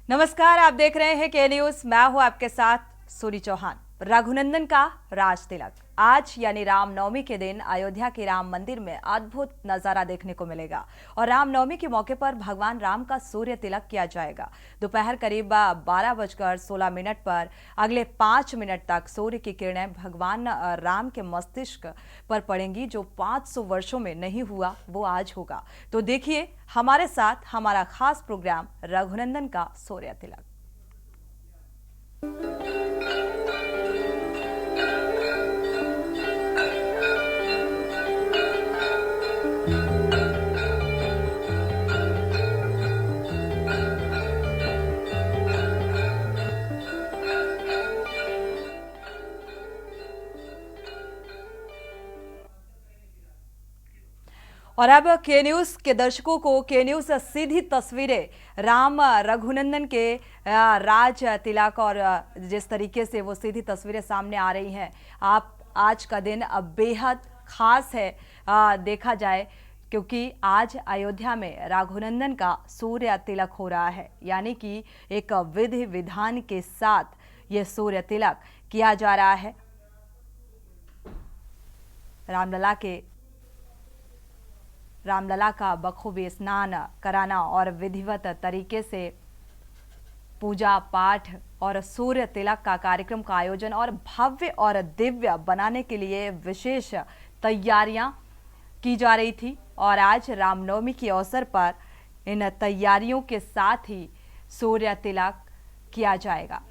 नमस्कार, आप देख रहे हैं के न्यूज। मैं हूं आपके साथ सूरी चौहान। रघुनंदन का राज तिलक आज यानी रामनवमी के दिन अयोध्या के राम मंदिर में अद्भुत नजारा देखने को मिलेगा और रामनवमी के मौके पर भगवान राम का सूर्य तिलक किया जाएगा। दोपहर करीब 12:16 पर अगले 5 मिनट तक सूर्य की किरणें भगवान राम के मस्तिष्क पर पड़ेंगी। जो 500 वर्षों में नहीं हुआ वो आज होगा। तो देखिए हमारे साथ हमारा खास प्रोग्राम रघुनंदन का सूर्य तिलक। और अब के न्यूज के दर्शकों को के न्यूज सीधी तस्वीरें राम रघुनंदन के राज तिलक और जिस तरीके से वो सीधी तस्वीरें सामने आ रही हैं, आप आज का दिन अब बेहद खास है देखा जाए, क्योंकि आज अयोध्या में रघुनंदन का सूर्य तिलक हो रहा है। यानी कि एक विधि विधान के साथ ये सूर्य तिलक किया जा रहा है। रामलला का बखूबी स्नान कराना और विधिवत तरीके से पूजा पाठ और सूर्य तिलक का कार्यक्रम का आयोजन और भव्य और दिव्य बनाने के लिए विशेष तैयारियां की जा रही थी। और आज रामनवमी के अवसर पर इन तैयारियों के साथ ही सूर्य तिलक किया जाएगा।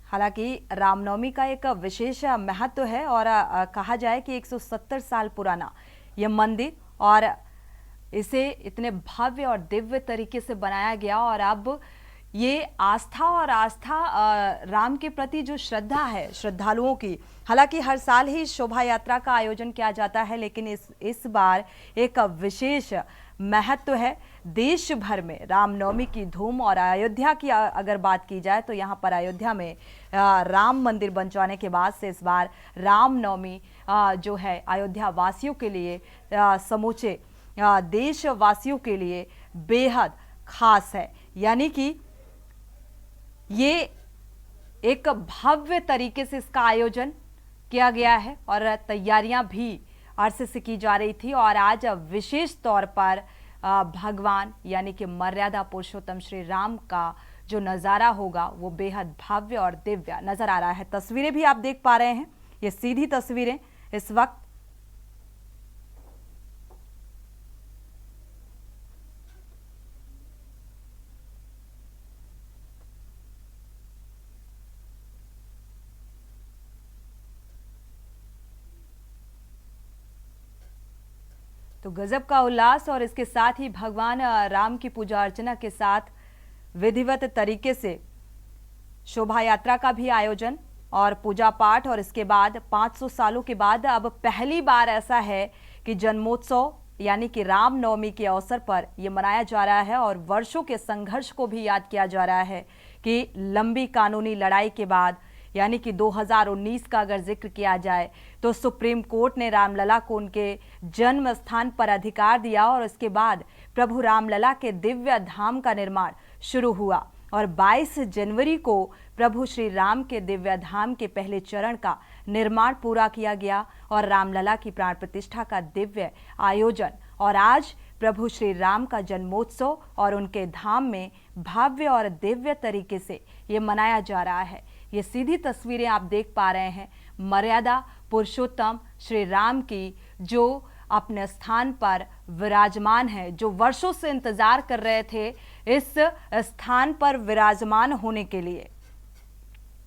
हालांकि रामनवमी का एक विशेष महत्व है और कहा जाए कि 170 साल पुराना यह मंदिर और इसे इतने भव्य और दिव्य तरीके से बनाया गया। और अब ये आस्था राम के प्रति जो श्रद्धा है श्रद्धालुओं की, हालांकि हर साल ही शोभा यात्रा का आयोजन किया जाता है, लेकिन इस बार एक विशेष महत्व है। देश भर में रामनवमी की धूम और अयोध्या की अगर बात की जाए तो यहाँ पर अयोध्या में राम मंदिर बन जाने के बाद से इस बार रामनवमी जो है अयोध्या वासियों के लिए, समूचे देशवासियों के लिए बेहद खास है। यानी कि ये एक भव्य तरीके से इसका आयोजन किया गया है और तैयारियां भी अरसे से की जा रही थी। और आज विशेष तौर पर भगवान यानी कि मर्यादा पुरुषोत्तम श्री राम का जो नज़ारा होगा वो बेहद भव्य और दिव्य नजर आ रहा है। तस्वीरें भी आप देख पा रहे हैं, ये सीधी तस्वीरें इस वक्त। तो गजब का उल्लास और इसके साथ ही भगवान राम की पूजा अर्चना के साथ विधिवत तरीके से शोभा यात्रा का भी आयोजन और पूजा पाठ। और इसके बाद 500 सालों के बाद अब पहली बार ऐसा है कि जन्मोत्सव यानी कि रामनवमी के अवसर पर यह मनाया जा रहा है। और वर्षों के संघर्ष को भी याद किया जा रहा है कि लंबी कानूनी लड़ाई के बाद यानी कि 2019 का अगर जिक्र किया जाए तो सुप्रीम कोर्ट ने रामलला को उनके जन्म स्थान पर अधिकार दिया और उसके बाद प्रभु रामलला के दिव्य धाम का निर्माण शुरू हुआ। और 22 जनवरी को प्रभु श्री राम के दिव्य धाम के पहले चरण का निर्माण पूरा किया गया और रामलला की प्राण प्रतिष्ठा का दिव्य आयोजन। और आज प्रभु श्री राम का जन्मोत्सव और उनके धाम में भव्य और दिव्य तरीके से ये मनाया जा रहा है। ये सीधी तस्वीरें आप देख पा रहे हैं मर्यादा पुरुषोत्तम श्री राम की, जो अपने स्थान पर विराजमान है, जो वर्षों से इंतजार कर रहे थे इस स्थान पर विराजमान होने के लिए।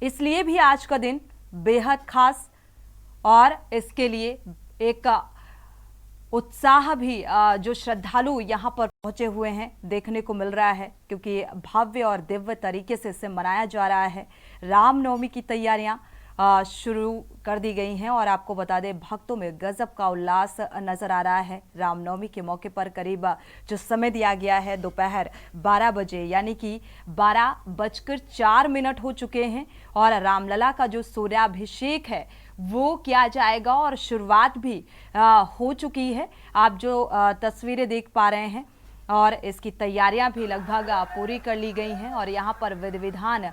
इसलिए भी आज का दिन बेहद खास और इसके लिए एक उत्साह भी जो श्रद्धालु यहाँ पर पहुंचे हुए हैं देखने को मिल रहा है, क्योंकि भव्य और दिव्य तरीके से इसे मनाया जा रहा है। रामनवमी की तैयारियां शुरू कर दी गई हैं और आपको बता दें भक्तों में गजब का उल्लास नजर आ रहा है। रामनवमी के मौके पर करीब जो समय दिया गया है दोपहर 12 बजे यानी कि 12:04 हो चुके हैं और रामलला का जो सूर्याभिषेक है वो किया जाएगा और शुरुआत भी हो चुकी है। आप जो तस्वीरें देख पा रहे हैं और इसकी तैयारियां भी लगभग पूरी कर ली गई हैं और यहाँ पर विधि विधान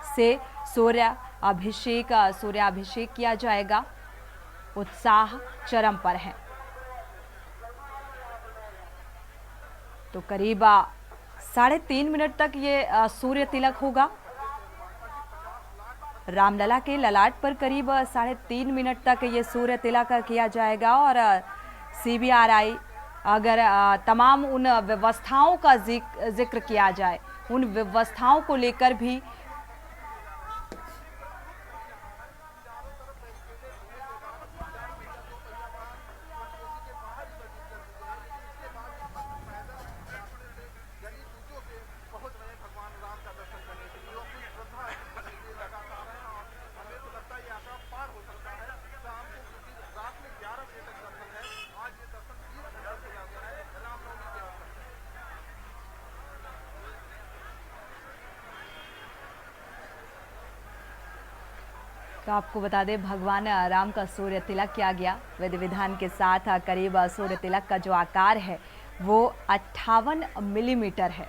से सूर्याभिषेक किया जाएगा। उत्साह चरम पर है। तो करीब 3.5 मिनट तक ये सूर्य तिलक होगा। रामलला के ललाट पर करीब 3.5 मिनट तक ये सूर्य तिलक किया जाएगा और CBRI अगर तमाम उन व्यवस्थाओं का जिक्र किया जाए, उन व्यवस्थाओं को लेकर भी तो आपको बता दें, भगवान राम का सूर्य तिलक किया गया विधि विधान के साथ। करीब सूर्य तिलक का जो आकार है वो 58 मिलीमीटर है।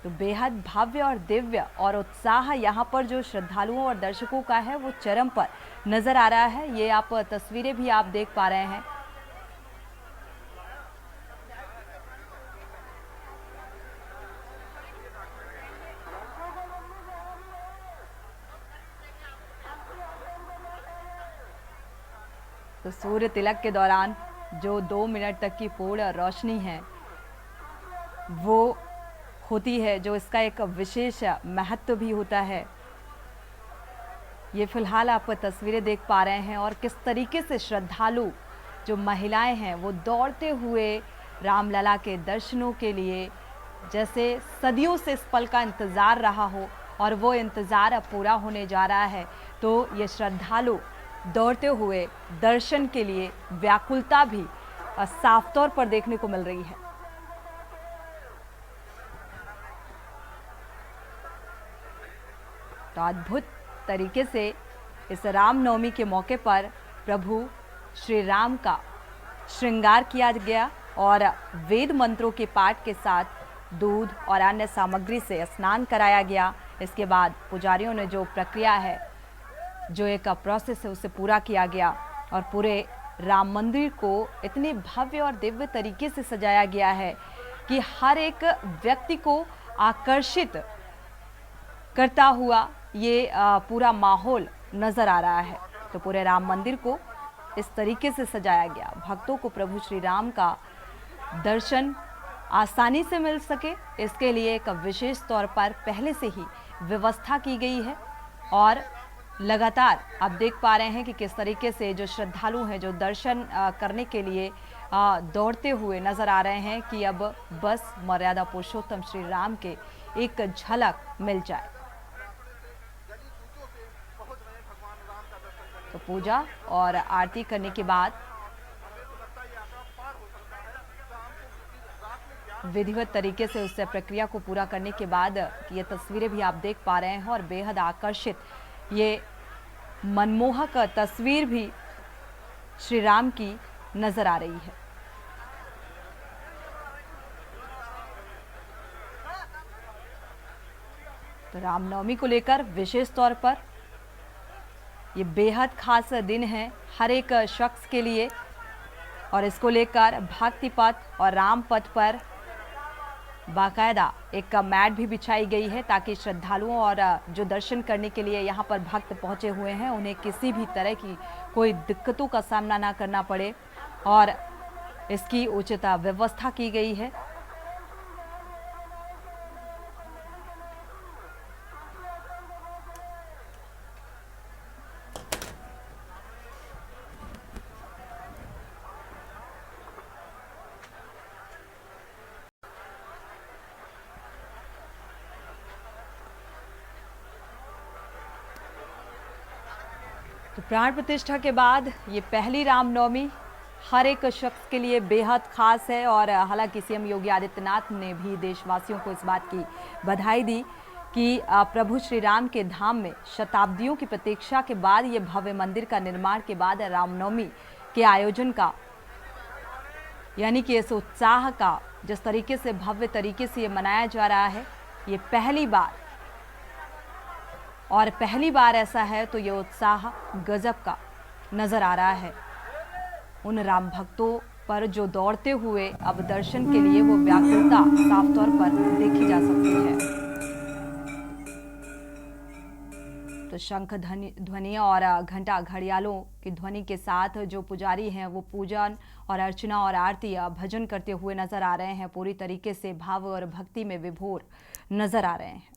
तो बेहद भव्य और दिव्य और उत्साह यहाँ पर जो श्रद्धालुओं और दर्शकों का है वो चरम पर नजर आ रहा है। ये आप तस्वीरें भी आप देख पा रहे हैं। तो सूर्य तिलक के दौरान जो 2 मिनट तक की पूर्ण रोशनी है वो होती है, जो इसका एक विशेष महत्व भी होता है। ये फिलहाल आप तस्वीरें देख पा रहे हैं और किस तरीके से श्रद्धालु जो महिलाएं हैं वो दौड़ते हुए रामलला के दर्शनों के लिए, जैसे सदियों से इस पल का इंतजार रहा हो और वो इंतजार अब पूरा होने जा रहा है। तो ये श्रद्धालु दौड़ते हुए दर्शन के लिए व्याकुलता भी साफ तौर पर देखने को मिल रही है। तो अद्भुत तरीके से इस रामनवमी के मौके पर प्रभु श्री राम का श्रृंगार किया गया और वेद मंत्रों के पाठ के साथ दूध और अन्य सामग्री से स्नान कराया गया। इसके बाद पुजारियों ने जो प्रक्रिया है, जो एक प्रोसेस है, उसे पूरा किया गया और पूरे राम मंदिर को इतने भव्य और दिव्य तरीके से सजाया गया है कि हर एक व्यक्ति को आकर्षित करता हुआ ये पूरा माहौल नजर आ रहा है। तो पूरे राम मंदिर को इस तरीके से सजाया गया, भक्तों को प्रभु श्री राम का दर्शन आसानी से मिल सके, इसके लिए एक विशेष तौर पर पहले से ही व्यवस्था की गई है। और लगातार आप देख पा रहे हैं कि किस तरीके से जो श्रद्धालु हैं, जो दर्शन करने के लिए दौड़ते हुए नजर आ रहे हैं कि अब बस मर्यादा पुरुषोत्तम श्री राम के एक झलक मिल जाए। तो पूजा और आरती करने के बाद विधिवत तरीके से उस प्रक्रिया को पूरा करने के बाद ये तस्वीरें भी आप देख पा रहे हैं और बेहद आकर्षित ये मनमोहक तस्वीर भी श्री राम की नजर आ रही है। तो रामनवमी को लेकर विशेष तौर पर ये बेहद खास दिन है हर एक शख्स के लिए और इसको लेकर भक्ति पथ और राम पथ पर बाकायदा एक मैट भी बिछाई गई है ताकि श्रद्धालुओं और जो दर्शन करने के लिए यहाँ पर भक्त पहुँचे हुए हैं उन्हें किसी भी तरह की कोई दिक्कतों का सामना ना करना पड़े और इसकी उचित व्यवस्था की गई है। तो प्राण प्रतिष्ठा के बाद ये पहली रामनवमी हर एक शख्स के लिए बेहद खास है और हालांकि सीएम योगी आदित्यनाथ ने भी देशवासियों को इस बात की बधाई दी कि प्रभु श्री राम के धाम में शताब्दियों की प्रतीक्षा के बाद ये भव्य मंदिर का निर्माण के बाद रामनवमी के आयोजन का, यानी कि इस उत्साह का जिस तरीके से भव्य तरीके से ये मनाया जा रहा है, ये पहली बार, और पहली बार ऐसा है तो ये उत्साह गजब का नजर आ रहा है। उन राम भक्तों पर जो दौड़ते हुए अब दर्शन के लिए वो व्याकुलता साफ तौर पर देखी जा सकती है। तो शंख ध्वनि और घंटा घड़ियालों की ध्वनि के साथ जो पुजारी हैं वो पूजन और अर्चना और आरती भजन करते हुए नजर आ रहे हैं, पूरी तरीके से भाव और भक्ति में विभोर नजर आ रहे हैं।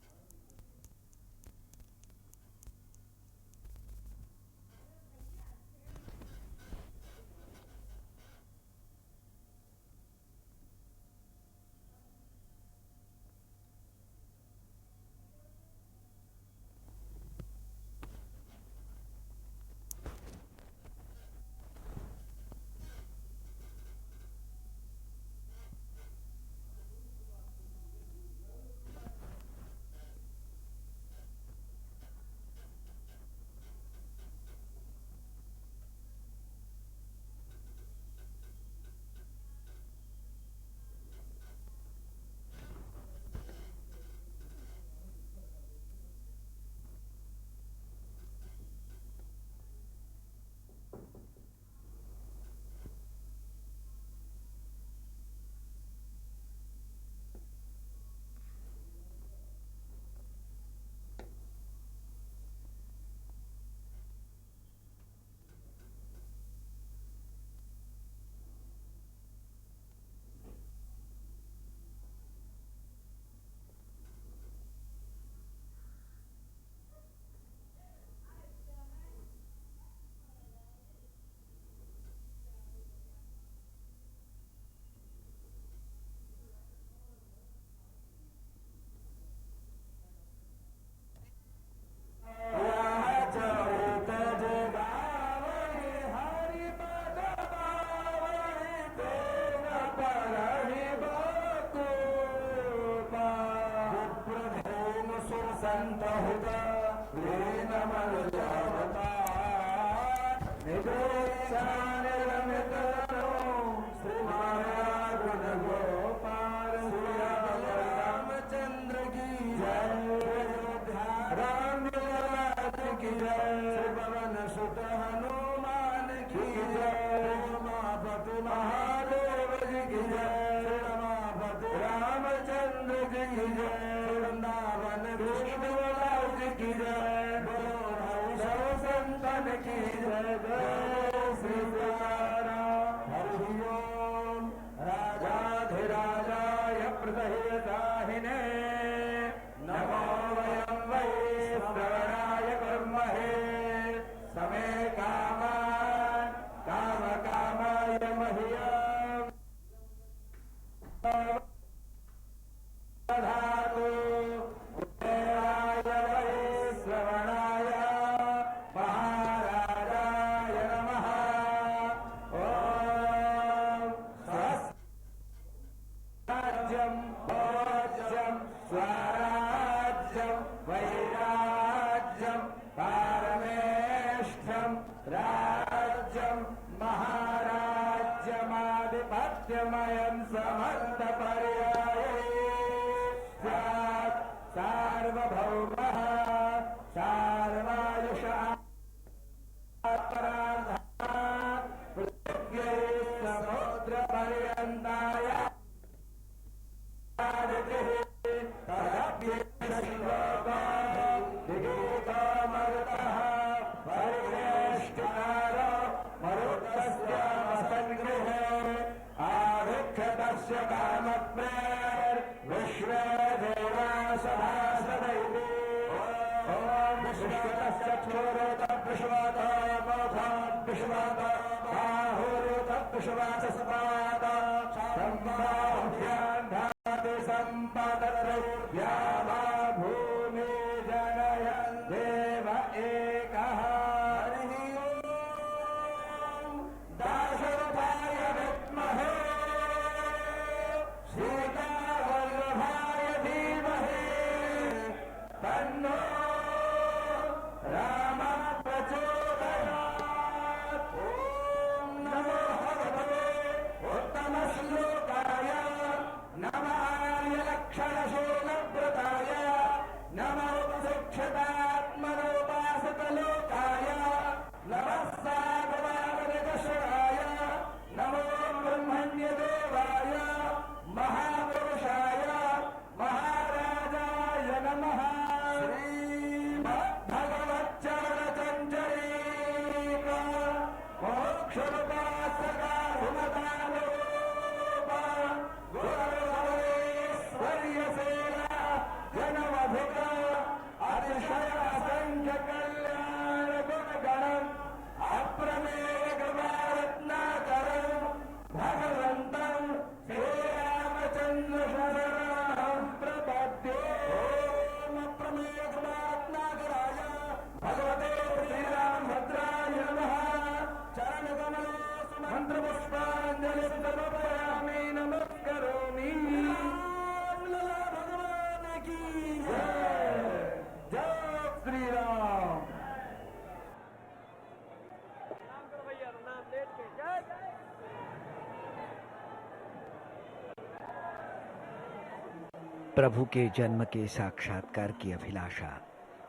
प्रभु के जन्म के साक्षात्कार की अभिलाषा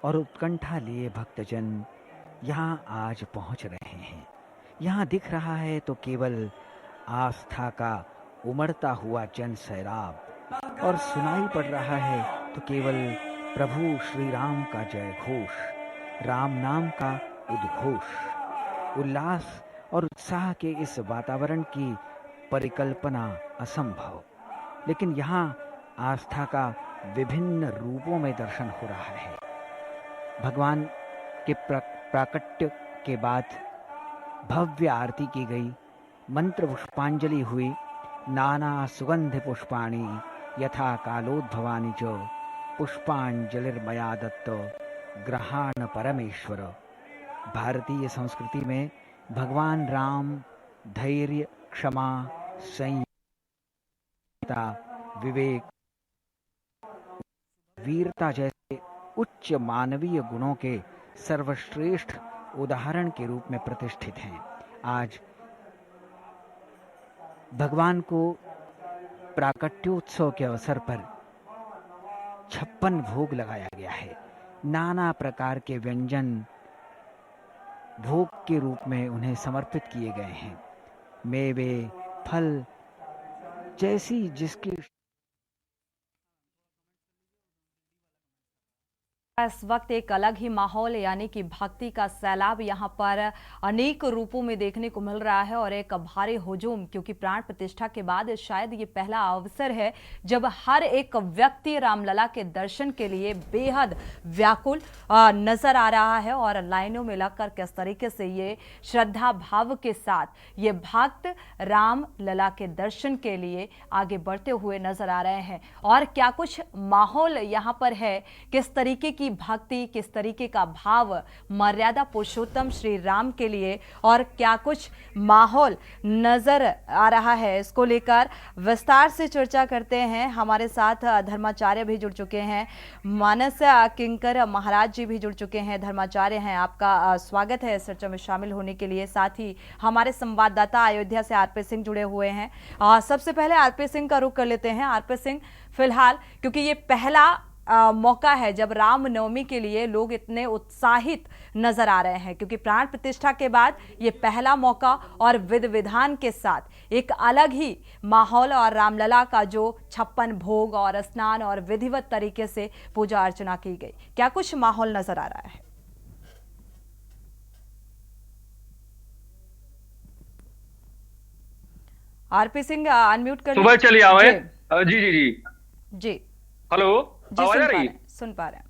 और उत्कंठा लिए भक्तजन यहाँ आज पहुँच रहे हैं। यहाँ दिख रहा है तो केवल आस्था का उमड़ता हुआ जन सैलाब, और सुनाई पड़ रहा है तो केवल प्रभु श्री राम का जय घोष, राम नाम का उद्घोष। उल्लास और उत्साह के इस वातावरण की परिकल्पना असंभव, लेकिन यहाँ आस्था का विभिन्न रूपों में दर्शन हो रहा है। भगवान के प्राकट्य के बाद भव्य आरती की गई, मंत्र पुष्पांजलि हुई। नाना सुगंध पुष्पाणि यथा कालोद्भवानि च पुष्पांजलिर्मया दत्त ग्रहाण परमेश्वर। भारतीय संस्कृति में भगवान राम धैर्य, क्षमा, संयमता, विवेक, वीरता जैसे उच्च मानवीय गुणों के सर्वश्रेष्ठ उदाहरण के रूप में प्रतिष्ठित हैं। आज भगवान को प्राकट्योत्सव के अवसर पर 56 भोग लगाया गया है। नाना प्रकार के व्यंजन भोग के रूप में उन्हें समर्पित किए गए हैं। मेवे, फल जैसी जिसकी इस वक्त एक अलग ही माहौल यानी कि भक्ति का सैलाब यहाँ पर अनेक रूपों में देखने को मिल रहा है और एक भारी हुजूम, क्योंकि प्राण प्रतिष्ठा के बाद शायद ये पहला अवसर है जब हर एक व्यक्ति रामलला के दर्शन के लिए बेहद व्याकुल नजर आ रहा है और लाइनों में लगकर किस तरीके से ये श्रद्धा भाव के साथ ये भक्त रामलला के दर्शन के लिए आगे बढ़ते हुए नजर आ रहे हैं। और क्या कुछ माहौल यहाँ पर है, किस तरीके की भक्ति, किस तरीके का भाव मर्यादा पुरुषोत्तम श्री राम के लिए, और क्या कुछ माहौल नजर आ रहा है, इसको लेकर विस्तार से चर्चा करते हैं। हमारे साथ धर्माचार्य भी जुड़ चुके हैं, मानस किंकर महाराज जी भी जुड़ चुके हैं। धर्माचार्य हैं, आपका स्वागत है इस चर्चा में शामिल होने के लिए। साथ ही हमारे संवाददाता अयोध्या से आरपी सिंह जुड़े हुए हैं। सबसे पहले आरपी सिंह का रुख कर लेते हैं। आरपी सिंह, फिलहाल क्योंकि ये पहला मौका है जब रामनवमी के लिए लोग इतने उत्साहित नजर आ रहे हैं, क्योंकि प्राण प्रतिष्ठा के बाद ये पहला मौका और विधि विधान के साथ एक अलग ही माहौल और रामलला का जो 56 भोग और स्नान और विधिवत तरीके से पूजा अर्चना की गई, क्या कुछ माहौल नजर आ रहा है? आरपी सिंह अनम्यूट कर सुबह चलिए आवे। जी जी जी जी हेलो, आवाज आ रही है? सुन पा रहे हैं,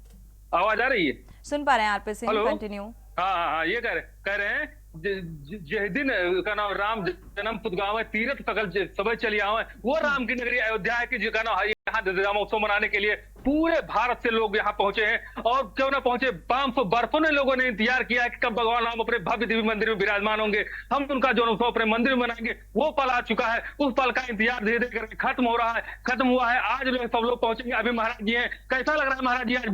आवाज आ रही है? सुन पा रहे हैं आरपी सिंह, कंटिन्यू। हाँ हाँ हाँ, ये कह रहे हैं जिस दिन का नाम राम जन्म पुदगावे तीर्थ सकल सब चली आवे, वो राम की नगरी अयोध्या है कि जो का नाम यहाँ रामोत्सव मनाने के लिए पूरे भारत से लोग यहाँ पहुंचे हैं। और क्यों ना पहुंचे, 500 बरसों ने लोगों ने इंतजार किया है कि कब भगवान राम अपने भव्य दिव्य मंदिर में विराजमान होंगे, हम उनका जन्मोत्सव अपने मंदिर में मनाएंगे। वो पल आ चुका है, उस पल का इंतजार धीरे धीरे करके खत्म हो रहा है, खत्म हुआ है। आज लोग सब लोग पहुंचेंगे। अभी महाराज जी हैं, कैसा लग रहा है महाराज जी आज?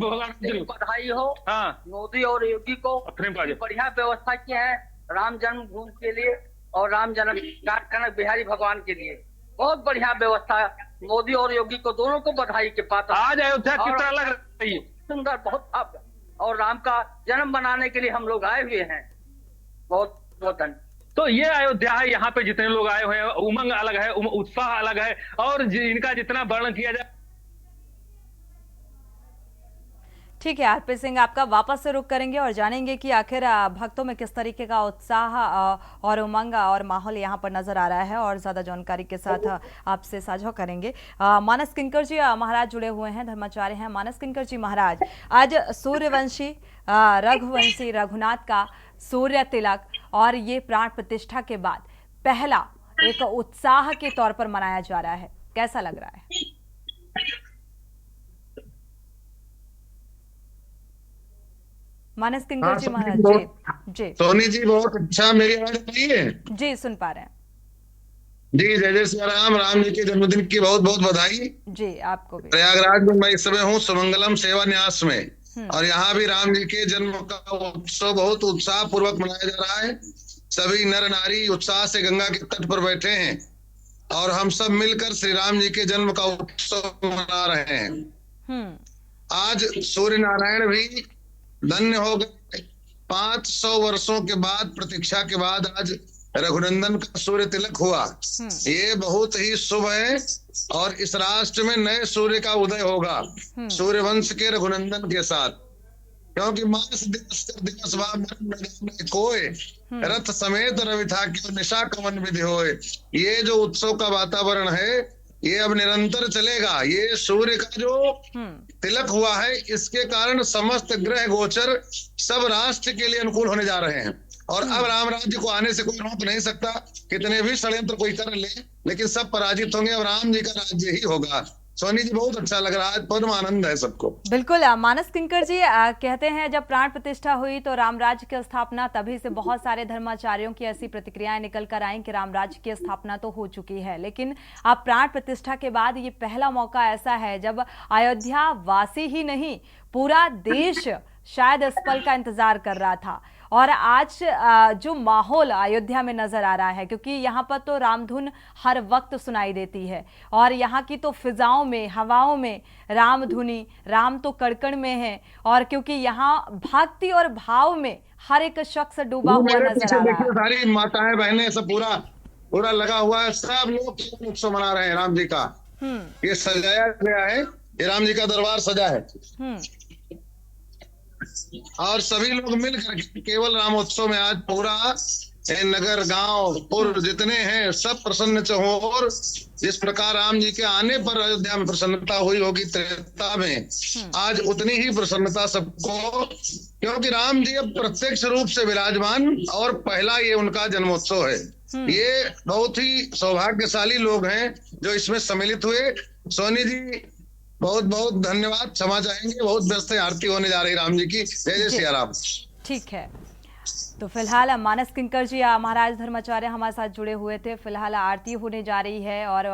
बधाई हो। हाँ, मोदी और योगी को बढ़िया व्यवस्था किया है राम जन्मभूमि के लिए और राम जन्म कनक बिहारी भगवान के लिए। बहुत बढ़िया व्यवस्था, मोदी और योगी को दोनों को बधाई के पात्र। आज अयोध्या किस तरह लग रही है? सुंदर, बहुत भव्य, और राम का जन्म मनाने के लिए हम लोग आए हुए हैं। बहुत बहुत धन्यवाद। तो ये अयोध्या है, यहाँ पे जितने लोग आए हुए हैं, उमंग अलग है, उत्साह अलग है, और इनका जितना वर्णन किया जाए। ठीक है आरपी सिंह, आपका वापस से रुख करेंगे और जानेंगे कि आखिर भक्तों में किस तरीके का उत्साह और उमंग और माहौल यहाँ पर नजर आ रहा है, और ज्यादा जानकारी के साथ आपसे साझा करेंगे। मानस किंकर जी महाराज जुड़े हुए हैं, धर्माचार्य हैं। मानस किंकर जी महाराज, आज सूर्यवंशी रघुवंशी रघुनाथ का सूर्य तिलक और ये प्राण प्रतिष्ठा के बाद पहला एक उत्साह के तौर पर मनाया जा रहा है, कैसा लग रहा है? मानस किंकर जी महाराज जी। सोनी जी बहुत अच्छा, मेरी आवाज आ रही है? जी सुन पा रहे हैं जी। जय जय श्री राम। राम जी के जन्मदिन की बहुत बहुत बधाई जी। आपको भी। प्रयागराज में मैं इस समय हूँ सुमंगलम सेवा न्यास में, और यहाँ भी राम जी के जन्म का उत्सव बहुत उत्साह पूर्वक मनाया जा रहा है। सभी नर नारी उत्साह से गंगा के तट पर बैठे हैं और हम सब मिलकर श्री राम जी के जन्म का उत्सव मना रहे हैं। आज सूर्य नारायण भी धन्य हो गए। 500 वर्षों के बाद, प्रतीक्षा के बाद आज रघुनंदन का सूर्य तिलक हुआ। ये बहुत ही शुभ है और इस राष्ट्र में नए सूर्य का उदय होगा सूर्यवंश के रघुनंदन के साथ। क्योंकि मास दिवस कोय रथ समेत रवि था क्यों निशा कवन विधि होए। ये जो उत्सव का वातावरण है ये अब निरंतर चलेगा। ये सूर्य का जो तिलक हुआ है इसके कारण समस्त ग्रह गोचर सब राष्ट्र के लिए अनुकूल होने जा रहे हैं और अब राम राज्य को आने से कोई रोक नहीं सकता। कितने भी षड्यंत्र कोई कर ले लेकिन सब पराजित होंगे और राम जी का राज्य ही होगा। सोनी जी बहुत अच्छा लग रहा है, परम आनंद है सबको। बिल्कुल मानस किंकर जी कहते हैं जब प्राण प्रतिष्ठा हुई तो राम राज्य की स्थापना, तभी से बहुत सारे धर्माचार्यों की ऐसी प्रतिक्रियाएं निकल कर आई कि राम राज्य की स्थापना तो हो चुकी है, लेकिन अब प्राण प्रतिष्ठा के बाद ये पहला मौका ऐसा है जब अयोध्या वासी ही नहीं पूरा देश शायद इस पल का इंतजार कर रहा था। और आज जो माहौल अयोध्या में नजर आ रहा है, क्योंकि यहाँ पर तो रामधुन हर वक्त सुनाई देती है और यहाँ की तो फिजाओं में, हवाओं में रामधुनी, राम तो कड़कड़ में है और क्योंकि यहाँ भक्ति और भाव में हर एक शख्स डूबा हुआ नजर आ रहा है। सारी माताएं बहनें सब पूरा लगा हुआ है, सब लोग उत्सव मना रहे हैं राम जी का। ये सजाया गया है, ये राम जी का दरबार सजा है और सभी लोग मिलकर केवल रामोत्सव में आज पूरा नगर गांव पूर्व जितने हैं सब प्रसन्न हो। और जिस प्रकार राम जी के आने पर अयोध्या में प्रसन्नता हुई होगी त्रेता में, आज उतनी ही प्रसन्नता सबको, क्योंकि राम जी अब प्रत्यक्ष रूप से विराजमान और पहला ये उनका जन्मोत्सव है। ये बहुत ही सौभाग्यशाली लोग हैं जो इसमें सम्मिलित हुए। सोनी जी बहुत बहुत धन्यवाद, क्षमा चाहेंगे, बहुत व्यस्त है, आरती होने जा रही राम जी की। जय जय सिया राम। ठीक है, तो फिलहाल मानस किंकर जी महाराज धर्माचार्य हमारे साथ जुड़े हुए थे। फिलहाल आरती होने जा रही है और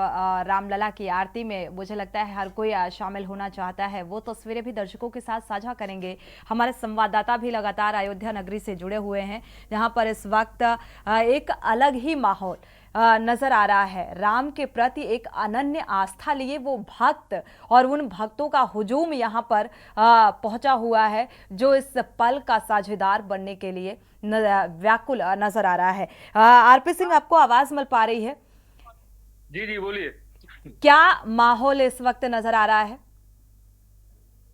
रामलला की आरती में मुझे लगता है हर कोई शामिल होना चाहता है। वो तस्वीरें भी दर्शकों के साथ साझा करेंगे। हमारे संवाददाता भी लगातार अयोध्या नगरी से जुड़े हुए हैं, जहां पर इस वक्त एक अलग ही माहौल नजर आ रहा है। राम के प्रति एक अनन्य आस्था लिए वो भक्त और उन भक्तों का हुजूम यहाँ पर पहुंचा हुआ है जो इस पल का साझेदार बनने के लिए व्याकुल नजर आ रहा है। आरपी सिंह, आपको आवाज मिल पा रही है? जी जी बोलिए। क्या माहौल इस वक्त नजर आ रहा है?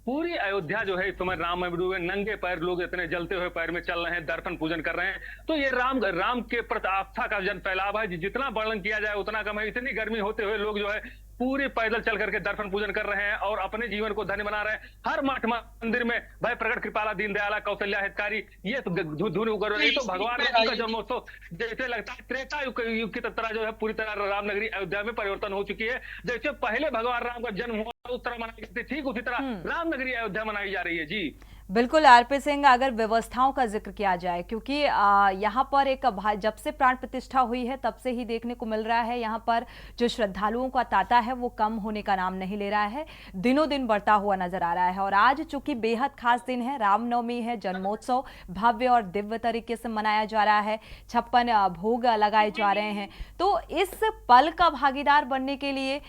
पूरी अयोध्या जो है इस समय राम में डूबे, नंगे पैर लोग इतने जलते हुए पैर में चल रहे हैं, दर्शन पूजन कर रहे हैं। तो ये राम के प्रति आस्था का जन फैलाव है, जितना वर्णन किया जाए उतना कम है। इतनी गर्मी होते हुए लोग जो है पूरे पैदल चल करके दर्शन पूजन कर रहे हैं और अपने जीवन को धन्य बना रहे हैं। हर मठ मंदिर में भाई प्रकट कृपाला, दीन दयाला, कौशल्या हितकारी, ये तो धुन उगर रही। तो भगवान राम का जन्मोत्सव जैसे लगता है त्रेता युग की तरह जो है पूरी तरह रामनगरी अयोध्या में परिवर्तन हो चुकी है। जैसे पहले भगवान राम का जन्म हुआ उस तरह मनाई जाती, ठीक उसी तरह रामनगरी अयोध्या मनाई जा रही है। जी बिल्कुल आरपी सिंह, अगर व्यवस्थाओं का जिक्र किया जाए, क्योंकि यहाँ पर एक जब से प्राण प्रतिष्ठा हुई है तब से ही देखने को मिल रहा है यहाँ पर जो श्रद्धालुओं का तांता है वो कम होने का नाम नहीं ले रहा है, दिनों दिन बढ़ता हुआ नजर आ रहा है। और आज चूंकि बेहद खास दिन है, रामनवमी है, जन्मोत्सव भव्य और दिव्य तरीके से मनाया जा रहा है, 56 भोग लगाए जा रहे हैं। तो इस पल का भागीदार बनने के लिए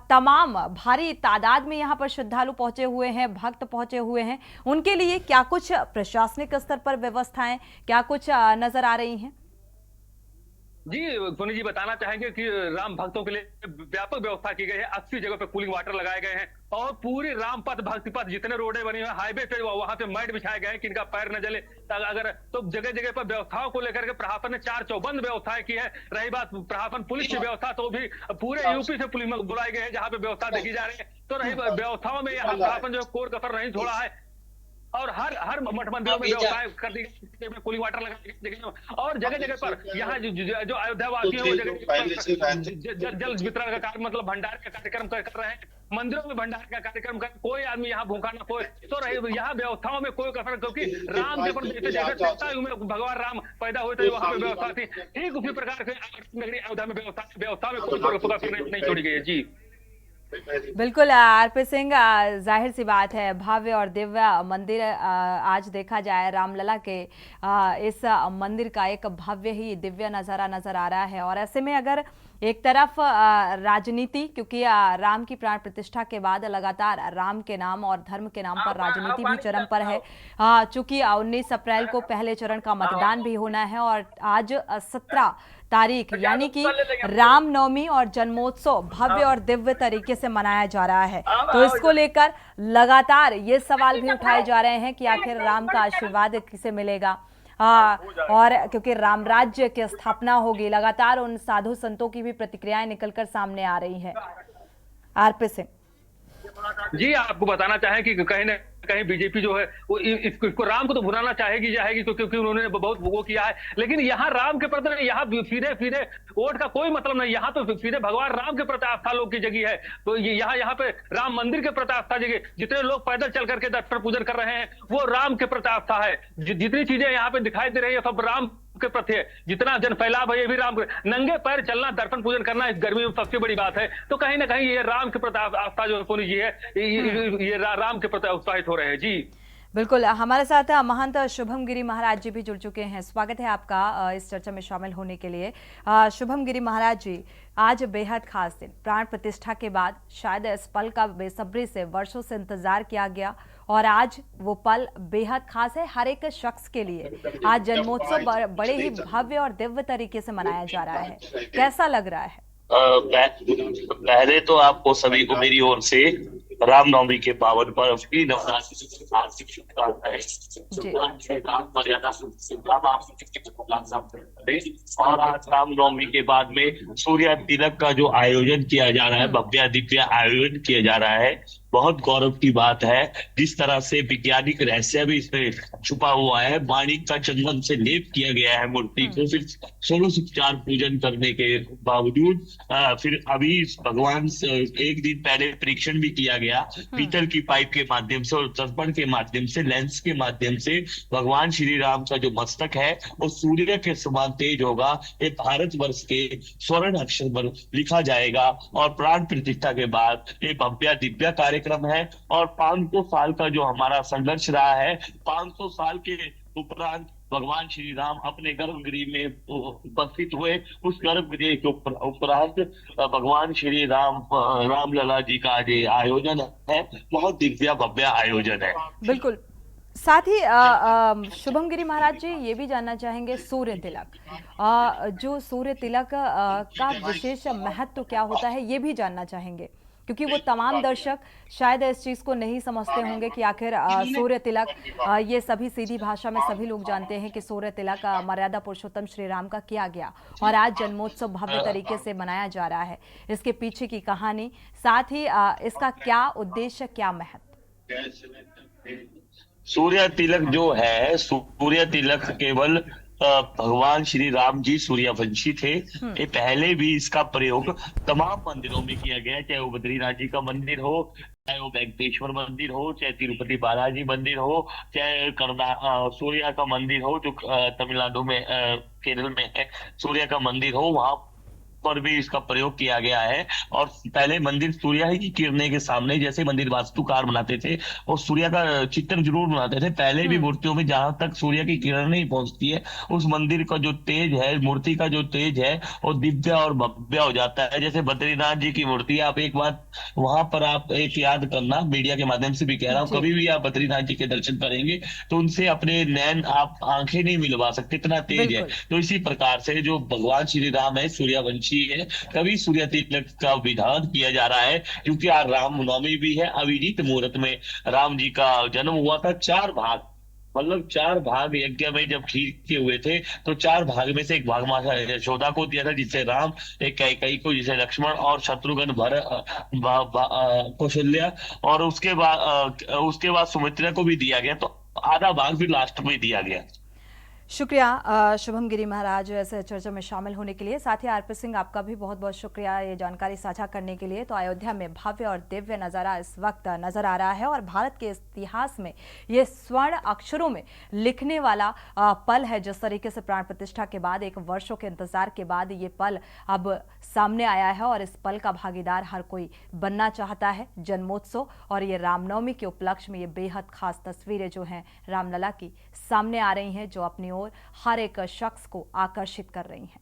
तमाम भारी तादाद में यहाँ पर श्रद्धालु पहुंचे हुए हैं, भक्त पहुंचे हुए हैं। उनके लिए क्या कुछ प्रशासनिक स्तर पर व्यवस्थाएं क्या कुछ नजर आ रही हैं? जी सोनी जी बताना चाहेंगे कि राम भक्तों के लिए व्यापक व्यवस्था की गई है। 80 जगह पे कूलिंग वाटर लगाए गए हैं और पूरी राम पथ, भक्ति पथ, जितने रोडें बनी हुई है, हाईवे पे वहां पे मैट बिछाए गए हैं कि इनका पैर न जले। अगर तो जगह जगह पर व्यवस्थाओं को लेकर के प्रशासन ने 4 चौबंद व्यवस्थाएं की है। रही बात प्रशासन पुलिस की व्यवस्था, तो भी पूरे यूपी से पुलिस बुलाई गई है जहाँ पे व्यवस्था देखी जा रही है। तो रही व्यवस्थाओं में यहाँ प्रशासन जो कोर कसर नहीं छोड़ा है और हर मठ मंदिरों में व्यवस्थाएं कर दी गई, कूलिंग वाटर लगा और जगह जगह पर यहाँ जो अयोध्या वासी है वो जगह जल वितरण का कार्य, मतलब भंडार का कार्यक्रम कर रहे हैं। मंदिरों में भंडार का कार्यक्रम कर, कोई आदमी यहाँ भूखा ना सोए। तो रही यहाँ व्यवस्थाओं में कोई कसर, क्योंकि राम के प्रति जैसे भगवान राम पैदा हुए थे वहां पे व्यवस्था थी, ठीक उसी प्रकार से नगरी अयोध्या में व्यवस्था में कोई नहीं छोड़ी गई है। जी बिल्कुल आरपी सिंह, जाहिर सी बात है भव्य और दिव्य मंदिर आज देखा जाए रामलला के इस मंदिर का एक भव्य ही दिव्य नज़ारा नजर आ रहा है। और ऐसे में अगर एक तरफ राजनीति, क्योंकि राम की प्राण प्रतिष्ठा के बाद लगातार राम के नाम और धर्म के नाम पर राजनीति भी चरम पर है। चूंकि 19 अप्रैल को पहले चरण का मतदान भी होना है और आज 17 तारीख यानी कि रामनवमी और जन्मोत्सव भव्य और दिव्य तरीके से मनाया जा रहा है। तो इसको लेकर लगातार ये सवाल भी उठाए जा रहे हैं कि आखिर राम का आशीर्वाद किसे मिलेगा। और क्योंकि राम राज्य की स्थापना होगी, लगातार उन साधु संतों की भी प्रतिक्रियाएं निकलकर सामने आ रही हैं। आरपी सिंह जी, आपको बताना चाहें कि कहीं न कहीं बीजेपी जो है वो इसको राम को तो भुलाना चाहेगी क्योंकि उन्होंने बहुत वो किया है, लेकिन यहाँ राम के प्रति यहाँ फिरे वोट का कोई मतलब नहीं। यहाँ तो फिरे भगवान राम के प्रति आस्था लोग की जगी है। तो यहाँ पे राम मंदिर के प्रति आस्था जगी। जितने लोग पैदल चल करके दर्शन पूजन कर रहे हैं वो राम के प्रति आस्था है। जितनी चीजें यहाँ पे दिखाई दे रही है सब राम के प्रति है। जितना जन फैलाव है ये भी राम। नंगे पैर चलना, दर्शन पूजन करना इस गर्मी में सबसे बड़ी बात है। तो कहीं ना कहीं ये राम के प्रति आस्था जो सोनी जी है ये राम के प्रति उत्साहित हो रहे हैं। जी बिल्कुल, हमारे साथ महंत शुभम गिरी महाराज जी भी जुड़ चुके हैं। स्वागत है आपका इस चर्चा में शामिल होने के लिए। शुभम गिरी महाराज जी, आज बेहद खास दिन, प्राण प्रतिष्ठा के बाद शायद इस पल का बेसब्री से वर्षों से इंतजार किया गया और आज वो पल बेहद खास है हर एक शख्स के लिए। आज जन्मोत्सव बड़े ही भव्य और दिव्य तरीके से मनाया जा रहा है, कैसा लग रहा है? पहले तो आपको सभी को मेरी ओर से रामनवमी के पावन पर्व की हार्दिक शुभकामनाएं। और आज रामनवमी के बाद में सूर्य तिलक का जो आयोजन किया जा रहा है, भव्य दिव्य आयोजन किया जा रहा है, बहुत गौरव की बात है। जिस तरह से वैज्ञानिक रहस्य भी इसमें छुपा हुआ है, माणिक का चंदन से लेप किया गया है मूर्ति को, फिर 16 पूजन करने के बावजूद फिर अभी भगवान एक दिन पहले परीक्षण भी किया गया पीतल की पाइप के माध्यम से और दर्पण के माध्यम से, लेंस के माध्यम से भगवान श्री राम का जो मस्तक है वो सूर्य के समान तेज होगा। ये भारतवर्ष के स्वर्ण अक्षर पर लिखा जाएगा और प्राण प्रतिष्ठा के बाद ये भव्य दिव्य कार्यक्रम है। और 500 साल का जो हमारा संघर्ष रहा है, 500 साल के उपरांत भगवान श्री राम अपने गर्भगृह में उपस्थित हुए। उस गर्भगृह के उपरांत भगवान श्री रामलला जी का ये आयोजन है, बहुत दिव्य भव्य आयोजन है। बिल्कुल। साथ ही शुभम गिरी महाराज जी, ये भी जानना चाहेंगे सूर्य तिलक, जो सूर्य तिलक का विशेष महत्व क्या होता है, ये भी जानना चाहेंगे, क्योंकि वो तमाम दर्शक शायद इस चीज को नहीं समझते होंगे कि आखिर सूर्य तिलक, ये सभी सीधी भाषा में सभी लोग जानते हैं कि सूर्य तिलक मर्यादा पुरुषोत्तम श्री राम का किया गया और आज जन्मोत्सव भव्य तरीके से मनाया जा रहा है। इसके पीछे की कहानी, साथ ही इसका क्या उद्देश्य, क्या महत्व? सूर्य तिलक जो है, सूर्य तिलक केवल भगवान श्री राम जी सूर्यवंशी थे। ये पहले भी इसका प्रयोग तमाम मंदिरों में किया गया है, चाहे वो बद्रीनाथ जी का मंदिर हो, चाहे वो वेंकटेश्वर मंदिर हो, चाहे तिरुपति बालाजी मंदिर हो, चाहे सूर्य का मंदिर हो जो तमिलनाडु में केरल में है, सूर्य का मंदिर हो, वहां पर भी इसका प्रयोग किया गया है। और पहले मंदिर सूर्य ही की किरणें के सामने, जैसे मंदिर वास्तुकार बनाते थे और सूर्य का चित्र जरूर बनाते थे, पहले भी मूर्तियों में जहां तक सूर्य की किरण नहीं पहुंचती है, उस मंदिर का जो तेज है, मूर्ति का जो तेज है वो दिव्य और भव्य हो जाता है। जैसे बद्रीनाथ जी की मूर्ति, आप एक बात वहां पर आप एक याद करना, मीडिया के माध्यम से भी कह रहा हूँ, कभी भी आप बद्रीनाथ जी के दर्शन करेंगे तो उनसे अपने नैन आप आंखें नहीं मिलवा सकते, इतना तेज है। तो इसी प्रकार से जो भगवान श्री राम है सूर्यवंशी है, कभी सूर्य तिलक का विधान किया जा रहा है, क्योंकि आज रामनवमी भी है। अभिजीत मुहूर्त में राम जी का जन्म हुआ था। 4 भाग, मतलब 4 भाग यज्ञ में जब खीर के हुए थे तो 4 भाग में से एक भाग माता यशोदा को दिया था, जिसे राम, एक कैकेयी को, जिसे लक्ष्मण, और शत्रुघ्न, कौशल्या, और उसके बाद सुमित्रा को भी दिया गया। तो आधा भाग भी लास्ट में दिया गया। शुक्रिया शुभम गिरी महाराज ऐसे चर्चा में शामिल होने के लिए। साथ ही आरपी सिंह, आपका भी बहुत बहुत शुक्रिया ये जानकारी साझा करने के लिए। तो अयोध्या में भव्य और दिव्य नज़ारा इस वक्त नजर आ रहा है और भारत के इतिहास में ये स्वर्ण अक्षरों में लिखने वाला पल है। जिस तरीके से प्राण प्रतिष्ठा के बाद, एक वर्षों के इंतजार के बाद ये पल अब सामने आया है और इस पल का भागीदार हर कोई बनना चाहता है। जन्मोत्सव और ये रामनवमी के उपलक्ष्य में ये बेहद खास तस्वीरें जो हैं रामलला की सामने आ रही हैं, जो अपनी ओर हर एक शख्स को आकर्षित कर रही हैं।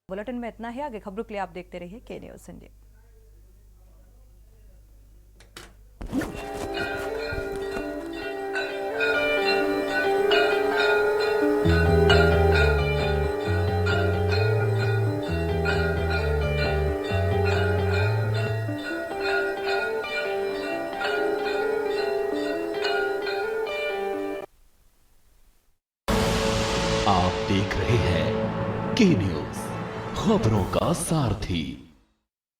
बुलेटिन में इतना ही। आगे खबरों के लिए आप देखते रहिए के न्यूज़ इंडिया। आप देख रहे हैं के न्यूज़, खबरों का सारथी।